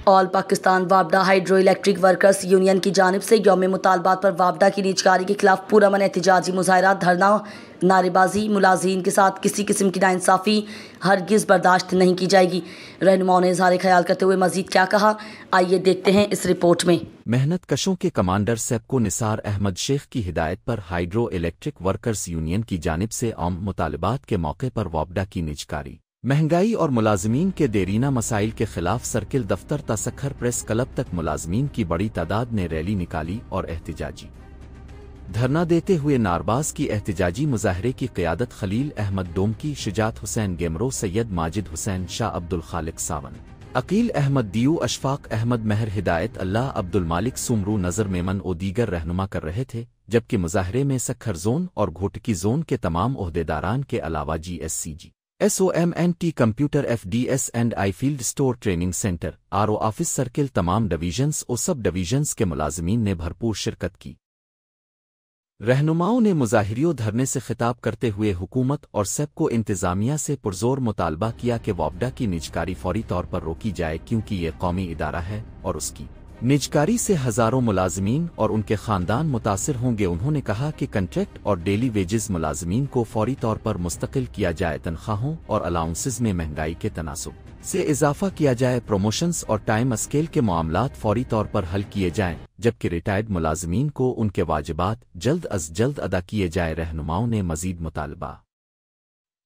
آل پاکستان وابڈا hydro electric workers union کی جانب سے یوم مطالبات پر وابڈا کی نیجکاری کے خلاف پرامن احتجاجی مظاہرہ، دھرنا، نعرے بازی، ملازمین کے ساتھ کسی قسم کی ناانصافی ہرگز برداشت نہیں کی جائے گی۔ رہنماؤں نے اظہار خیال کرتے ہوئے مزید کیا کہا، آئیے دیکھتے ہیں اس رپورٹ میں۔ محنت کشوں کے کمانڈر سیپکو نثار احمد شیخ کی ہدایت پر ہائیڈرو الیکٹرک ورکرز یونین کی جانب سے عام مطالبات کے موقع پر وابڈا کی نیجکاری، مہنگائی اور ملازمین کے دیرینہ مسائل کے خلاف سرکل دفتر تا سکھر پریس کلب تک ملازمین کی بڑی تعداد نے ریلی نکالی اور احتجاجی دھرنا دیتے ہوئے نارباز کی احتجاجی مظاہرے کی قیادت خلیل احمد ڈومکی، شجاعت حسین گیمرو، سید ماجد حسین شاہ، عبدالخالق ساون، عقیل احمد دیو، اشفاق احمد مہر، ہدایت اللہ، عبدالمالک سومرو، نظر میمن اور دیگر رہنما کر رہے تھے، جبکہ مظاہرے میں سکھر زون اور گھوٹکی زون کے تمام عہدیداران کے علاوہ GSCG، SOMNT، computer, FDS and I field store, training centre, RO office circle, تمام ڈویژنز اور سب ڈویژنز کے ملازمین نے بھرپور شرکت کی۔ رہنماؤں نے مظاہریوں دھرنے سے خطاب کرتے ہوئے حکومت اور سیپکو انتظامیہ سے پرزور مطالبہ کیا کہ وابڈا کی نیجکاری فوری طور پر روکی جائے، کیونکہ یہ قومی ادارہ ہے اور اس کی نیجکاری سے ہزاروں ملازمین اور ان کے خاندان متاثر ہوں گے۔ انہوں نے کہا کہ کنٹریکٹ اور ڈیلی ویجز ملازمین کو فوری طور پر مستقل کیا جائے، تنخواہوں اور الاؤنسز میں مہنگائی کے تناسب سے اضافہ کیا جائے، پروموشنز اور ٹائم اسکیل کے معاملات فوری طور پر حل کیے جائیں، جبکہ ریٹائرڈ ملازمین کو ان کے واجبات جلد از جلد ادا کیے جائے۔ رہنماؤں نے مزید مطالبہ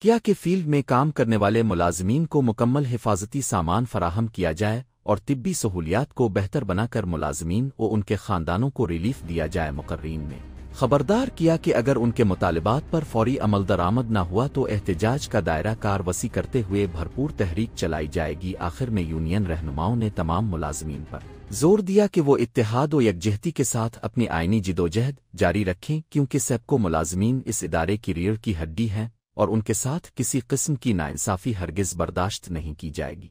کیا کہ فیلڈ میں کام کرنے والے ملازمین کو مکمل حفاظتی سامان فراہم کیا جائے اور طبی سہولیات کو بہتر بنا کر ملازمین اور ان کے خاندانوں کو ریلیف دیا جائے۔ مقررین نے خبردار کیا کہ اگر ان کے مطالبات پر فوری عمل درآمد نہ ہوا تو احتجاج کا دائرہ کار وسیع کرتے ہوئے بھرپور تحریک چلائی جائے گی۔ آخر میں یونین رہنماؤں نے تمام ملازمین پر زور دیا کہ وہ اتحاد و یکجہتی کے ساتھ اپنی آئینی جدوجہد جاری رکھیں، کیونکہ سیپکو ملازمین اس ادارے کی ریڑھ کی ہڈی ہیں اور ان کے ساتھ کسی قسم کی ناانصافی ہرگز برداشت نہیں کی جائے گی۔